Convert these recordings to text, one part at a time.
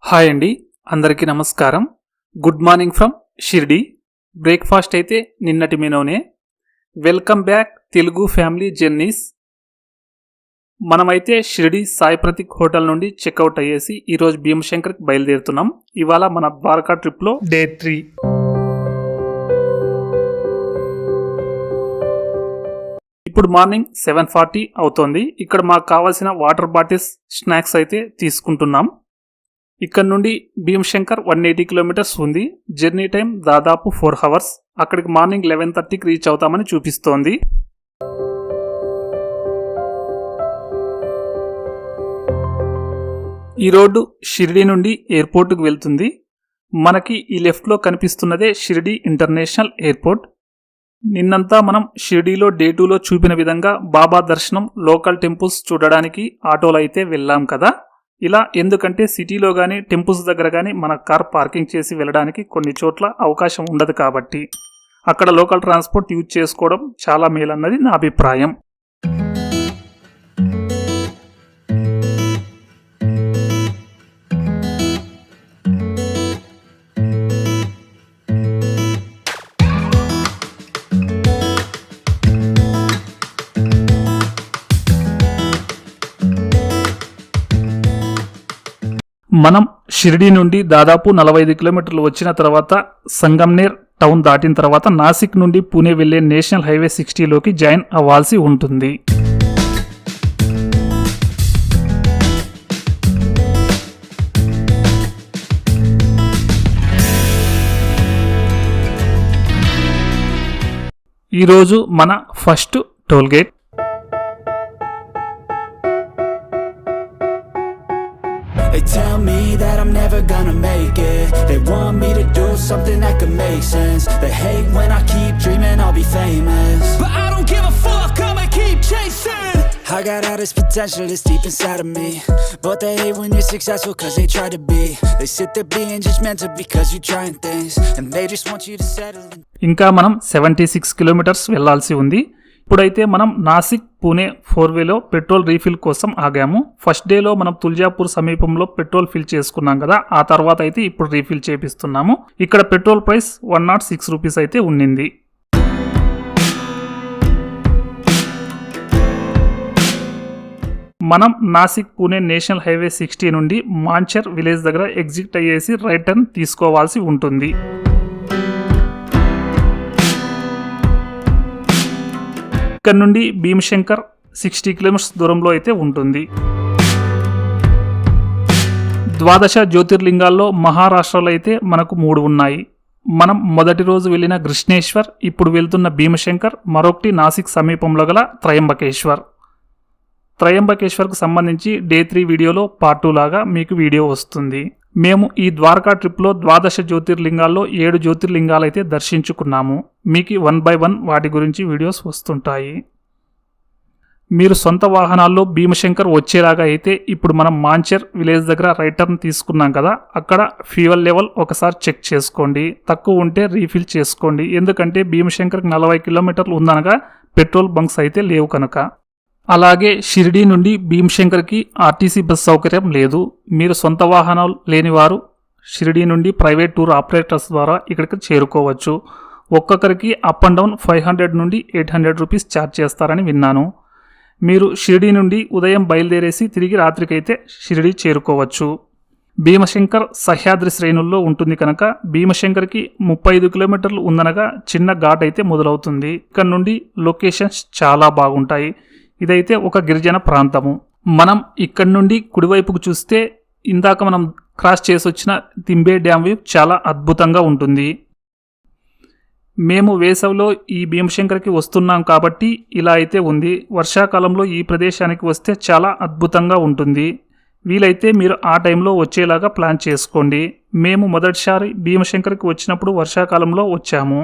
Hi అండి, అందరికీ నమస్కారం. Good morning from Shirdi. Breakfast అయితే నిన్నటి మెనూనే. Welcome back Telugu family journeys. మనమైతే షిర్డీ సాయి ప్రతీక్ హోటల్ నుండి చెక్అవుట్ అయ్యేసి ఈరోజు భీమశంకర్కి బయలుదేరుతున్నాం. ఇవాళ మన ద్వారకా ట్రిప్లో డే 3. ఇప్పుడు మార్నింగ్ 7:40 అవుతోంది. ఇక్కడ మాకు కావాల్సిన వాటర్ బాటిల్స్, స్నాక్స్ అయితే తీసుకుంటున్నాం. ఇక్కడ నుండి భీమశంకర్ 180 కిలోమీటర్స్ ఉంది. జర్నీ టైం దాదాపు 4 hours. అక్కడికి మార్నింగ్ 11:30కి రీచ్ అవుతామని చూపిస్తోంది. ఈ రోడ్డు షిర్డీ నుండి ఎయిర్పోర్ట్కి వెళ్తుంది. మనకి ఈ లెఫ్ట్లో కనిపిస్తున్నదే షిర్డీ ఇంటర్నేషనల్ ఎయిర్పోర్ట్. నిన్నంతా మనం షిర్డీలో డే 2లో చూపిన విధంగా బాబా దర్శనం, లోకల్ టెంపుల్స్ చూడడానికి ఆటోలో అయితే వెళ్ళాం కదా. ఇలా ఎందుకంటే సిటీలో కానీ టెంపుల్స్ దగ్గర కానీ మన కార్ పార్కింగ్ చేసి వెళ్ళడానికి కొన్ని చోట్ల అవకాశం ఉండదు కాబట్టి అక్కడ లోకల్ ట్రాన్స్పోర్ట్ యూజ్ చేసుకోవడం చాలా మేలన్నది నా అభిప్రాయం. మనం షిర్డీ నుండి దాదాపు 45 కిలోమీటర్లు వచ్చిన తర్వాత సంగమ్నేర్ టౌన్ దాటిన తర్వాత నాసిక్ నుండి పూణే వెళ్లే నేషనల్ హైవే 60లోకి జాయిన్ అవ్వాల్సి ఉంటుంది. ఈరోజు మన first toll gate. They tell me that I'm never gonna make it. They want me to do something that could make sense. They hate when I keep dreaming I'll be famous, but I don't give a fuck, I'ma keep chasing. I got all this potential that's deep inside of me, but they hate when you're successful cause they try to be. They sit there being judgmental because you're trying things, and they just want you to settle in. ఇంకా మనం 76 kilometres వెళ్లాల్సి ఉంది. ఇప్పుడైతే మనం Nashik Pune 4వేలో petrol refill కోసం ఆగాము. First డేలో మనం తుల్జాపూర్ సమీపంలో పెట్రోల్ ఫిల్ చేసుకున్నాం కదా, ఆ తర్వాత అయితే ఇప్పుడు రీఫిల్ చేపిస్తున్నాము. ఇక్కడ పెట్రోల్ ప్రైస్ 106 రూపీస్ అయితే ఉండింది. మనం నాసిక్ పూణే నేషనల్ హైవే 60 నుండి మాంచర్ విలేజ్ దగ్గర ఎగ్జిట్ అయ్యేసి రైట్ టర్న్ తీసుకోవాల్సి ఉంటుంది. ఇక్కడ నుండి భీమశంకర్ 60 కిలోమీటర్స్ దూరంలో అయితే ఉంటుంది. ద్వాదశ జ్యోతిర్లింగాల్లో మహారాష్ట్రలో అయితే మనకు 3 ఉన్నాయి. మనం మొదటి రోజు వెళ్ళిన కృష్ణేశ్వర్, ఇప్పుడు వెళ్తున్న భీమశంకర్, మరొకటి నాసిక్ సమీపంలో గల త్రయంబకేశ్వర్. త్రయంబకేశ్వర్కు సంబంధించి డే 3 వీడియోలో పార్ట్ 2 లాగా మీకు వీడియో వస్తుంది. మేము ఈ ద్వారకా ట్రిప్లో ద్వాదశ జ్యోతిర్లింగాల్లో 7 జ్యోతిర్లింగాలు అయితే దర్శించుకున్నాము. మీకు 1 by 1 వాటి గురించి వీడియోస్ వస్తుంటాయి. మీరు సొంత వాహనాల్లో భీమశంకర్ వచ్చేలాగా అయితే ఇప్పుడు మనం మాంచర్ విలేజ్ దగ్గర రైట్ టర్న్ తీసుకున్నాం కదా, అక్కడ ఫ్యూయల్ లెవెల్ ఒకసారి చెక్ చేసుకోండి. తక్కువ ఉంటే రీఫిల్ చేసుకోండి. ఎందుకంటే భీమశంకర్కి 40 కిలోమీటర్లు ఉందనగా పెట్రోల్ బంక్స్ అయితే లేవు కనుక. అలాగే షిర్డీ నుండి భీమశంకర్కి ఆర్టీసీ బస్ సౌకర్యం లేదు. మీరు సొంత వాహనాలు లేనివారు షిర్డీ నుండి ప్రైవేట్ టూర్ ఆపరేటర్స్ ద్వారా ఇక్కడికి చేరుకోవచ్చు. ఒక్కొక్కరికి అప్ అండ్ డౌన్ 500 నుండి 800 రూపీస్ ఛార్జ్ చేస్తారని విన్నాను. మీరు షిర్డీ నుండి ఉదయం బయలుదేరేసి తిరిగి రాత్రికైతే షిర్డీ చేరుకోవచ్చు. భీమశంకర్ సహ్యాద్రి శ్రేణుల్లో ఉంటుంది కనుక భీమశంకర్కి 35 కిలోమీటర్లు ఉందనగా చిన్న ఘాట్ అయితే మొదలవుతుంది. ఇక్కడ నుండి లొకేషన్స్ చాలా బాగుంటాయి. ఇదైతే ఒక గిరిజన ప్రాంతము. మనం ఇక్కడి నుండి కుడివైపుకు చూస్తే ఇందాక మనం క్రాస్ చేసి వచ్చిన తింబే డ్యామ్ వ్యూ చాలా అద్భుతంగా ఉంటుంది. మేము వేసవిలో ఈ భీమశంకర్కి వస్తున్నాం కాబట్టి ఇలా అయితే ఉంది. వర్షాకాలంలో ఈ ప్రదేశానికి వస్తే చాలా అద్భుతంగా ఉంటుంది. వీలైతే మీరు ఆ టైంలో వచ్చేలాగా ప్లాన్ చేసుకోండి. మేము మొదటిసారి భీమశంకర్కి వచ్చినప్పుడు వర్షాకాలంలో వచ్చాము.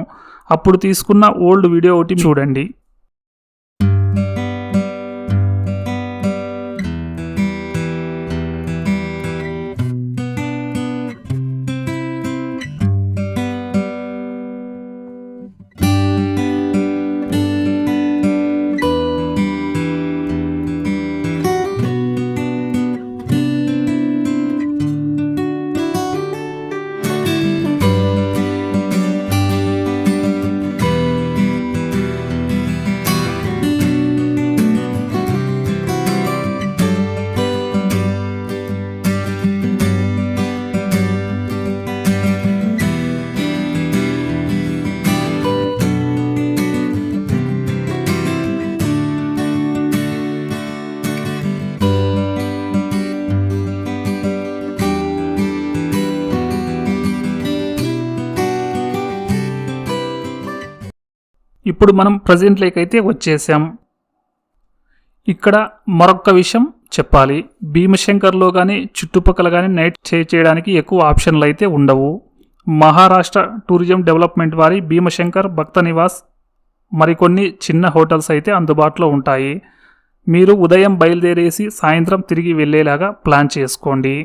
అప్పుడు తీసుకున్న ఓల్డ్ వీడియో ఒకటి చూడండి. ఇప్పుడు మనం ప్రజెంట్ లేక్ అయితే వచ్చేసాం. ఇక్కడ మరొక విషయం చెప్పాలి. భీమశంకర్లో కానీ చుట్టుపక్కల కానీ నైట్ స్టే చేయడానికి ఎక్కువ ఆప్షన్లు అయితే ఉండవు. మహారాష్ట్ర టూరిజం డెవలప్మెంట్ వారి భీమశంకర్ భక్త నివాస్ మరికొన్ని చిన్న హోటల్స్ అయితే అందుబాటులో ఉంటాయి. మీరు ఉదయం బయలుదేరేసి సాయంత్రం తిరిగి వెళ్ళేలాగా ప్లాన్ చేసుకోండి.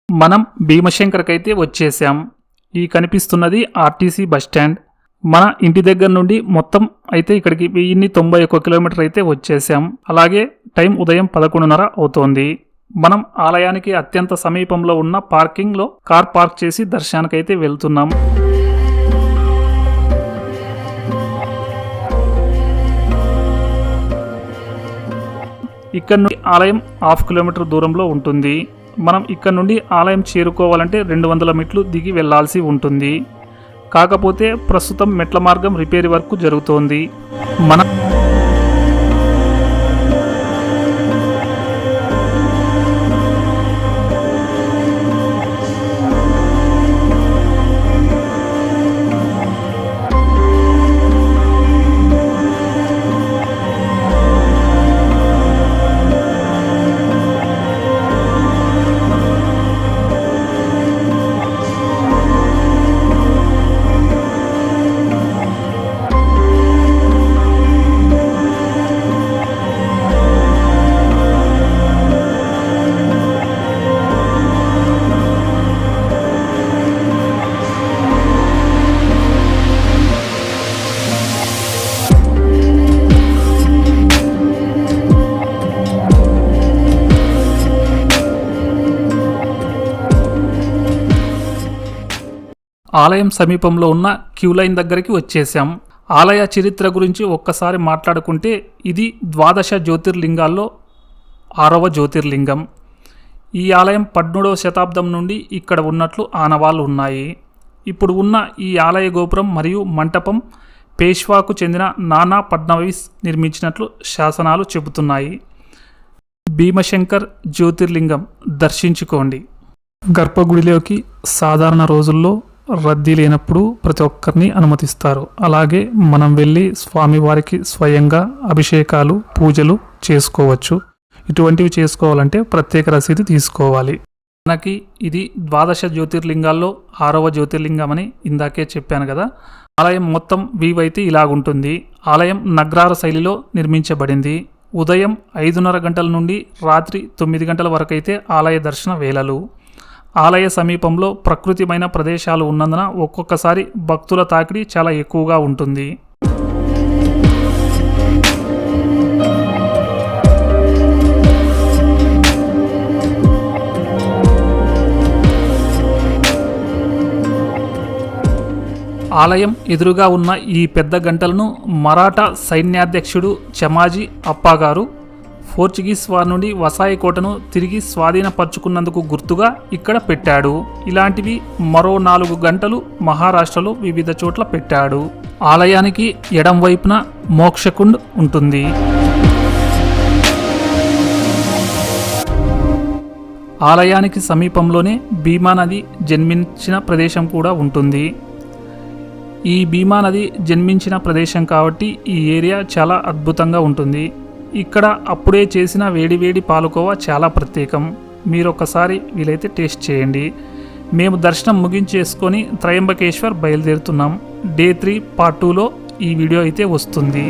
మనం భీమశంకర్కి అయితే వచ్చేసాం. ఈ కనిపిస్తున్నది ఆర్టీసీ బస్టాండ్. మన ఇంటి దగ్గర నుండి మొత్తం అయితే ఇక్కడికి 1091 కిలోమీటర్ అయితే వచ్చేసాం. అలాగే టైం ఉదయం 11:30 అవుతోంది. మనం ఆలయానికి అత్యంత సమీపంలో ఉన్న పార్కింగ్లో కార్ పార్క్ చేసి దర్శనానికైతే వెళ్తున్నాం. ఇక్కడ నుండి ఆలయం 1/2 కిలోమీటర్ దూరంలో ఉంటుంది. మనం ఇక్కడ నుండి ఆలయం చేరుకోవాలంటే 200 మెట్లు దిగి వెళ్లాల్సి ఉంటుంది. కాకపోతే ప్రస్తుతం మెట్ల మార్గం రిపేర్ వర్క్ జరుగుతోంది. మనం ఆలయం సమీపంలో ఉన్న క్యూ లైన్ దగ్గరికి వచ్చేసాం. ఆలయ చరిత్ర గురించి ఒక్కసారి మాట్లాడుకుంటే ఇది 12 జ్యోతిర్లింగాల్లో 6వ జ్యోతిర్లింగం. ఈ ఆలయం 17వ శతాబ్దం నుండి ఇక్కడ ఉన్నట్లు ఆనవాళ్లు ఉన్నాయి. ఇప్పుడు ఉన్న ఈ ఆలయ గోపురం మరియు మంటపం పేష్వాకు చెందిన నానా ఫడ్నవీస్ నిర్మించినట్లు శాసనాలు చెబుతున్నాయి. భీమశంకర్ జ్యోతిర్లింగం దర్శించుకోండి. గర్భగుడిలోకి సాధారణ రోజుల్లో రద్దీ లేనప్పుడు ప్రతి ఒక్కరిని అనుమతిస్తారు. అలాగే మనం వెళ్ళి స్వామివారికి స్వయంగా అభిషేకాలు పూజలు చేసుకోవచ్చు. ఇటువంటివి చేసుకోవాలంటే ప్రత్యేక రసీదు తీసుకోవాలి. మనకి ఇది 12 జ్యోతిర్లింగాల్లో 6వ జ్యోతిర్లింగం అని ఇందాకే చెప్పాను కదా. ఆలయం మొత్తం వ్యూ అయితే ఇలాగుంటుంది. ఆలయం నగ్రార శైలిలో నిర్మించబడింది. ఉదయం 5:30 గంటల నుండి రాత్రి 9 గంటల వరకు అయితే ఆలయ దర్శన వేళలు. ఆలయ సమీపంలో ప్రకృతిమైన ప్రదేశాలు ఉన్నందున ఒక్కొక్కసారి భక్తుల తాకిడి చాలా ఎక్కువగా ఉంటుంది. ఆలయం ఎదురుగా ఉన్న ఈ పెద్ద గంటలను మరాఠా సైన్యాధ్యక్షుడు చమాజీ అప్పాగారు పోర్చుగీస్ వారి నుండి వసాయి కోటను తిరిగి స్వాధీనపరుచుకున్నందుకు గుర్తుగా ఇక్కడ పెట్టాడు. ఇలాంటివి మరో 4 గంటలు మహారాష్ట్రలో వివిధ చోట్ల పెట్టాడు. ఆలయానికి ఎడం వైపున మోక్షకుండ్ ఉంటుంది. ఆలయానికి సమీపంలోనే భీమా నది జన్మించిన ప్రదేశం కూడా ఉంటుంది. ఈ భీమా నది జన్మించిన ప్రదేశం కాబట్టి ఈ ఏరియా చాలా అద్భుతంగా ఉంటుంది. ఇక్కడ అప్పుడే చేసిన వేడివేడి పాలకోవా చాలా ప్రత్యేకం. మీరు ఒకసారి వీలైతే టేస్ట్ చేయండి. మేము దర్శనం ముగించేసుకొని త్రయంబకేశ్వర్ బయలుదేరుతున్నాం. డే 3 పార్ట్ 2లో ఈ వీడియో అయితే వస్తుంది.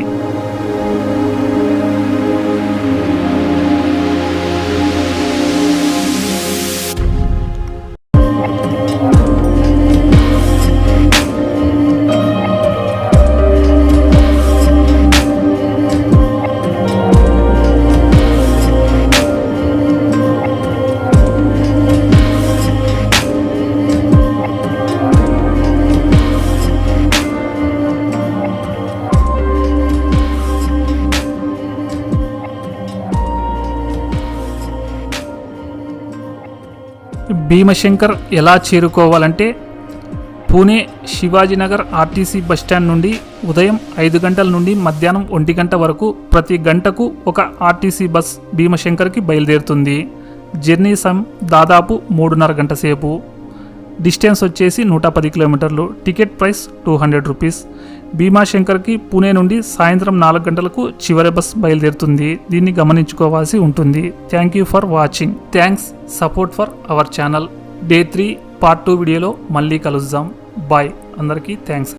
భీమశంకర్ ఎలా చేరుకోవాలంటే పూణే శివాజీనగర్ ఆర్టీసీ బస్టాండ్ నుండి ఉదయం 5 గంటల నుండి మధ్యాహ్నం 1 గంట వరకు ప్రతి గంటకు ఒక ఆర్టీసీ బస్ భీమశంకర్కి బయలుదేరుతుంది. జర్నీ సమయం దాదాపు 3.5 గంట సేపు. డిస్టెన్స్ వచ్చేసి 110 కిలోమీటర్లు. Ticket price 200 rupees. భీమాశంకర్కి పూణే నుండి సాయంత్రం 4 గంటలకు చివరి బస్ బయలుదేరుతుంది. దీన్ని గమనించుకోవాల్సి ఉంటుంది. Thank you for watching. Thanks support for our channel. Day 3 part 2 వీడియోలో మళ్ళీ కలుద్దాం. బాయ్. అందరికీ థ్యాంక్స్.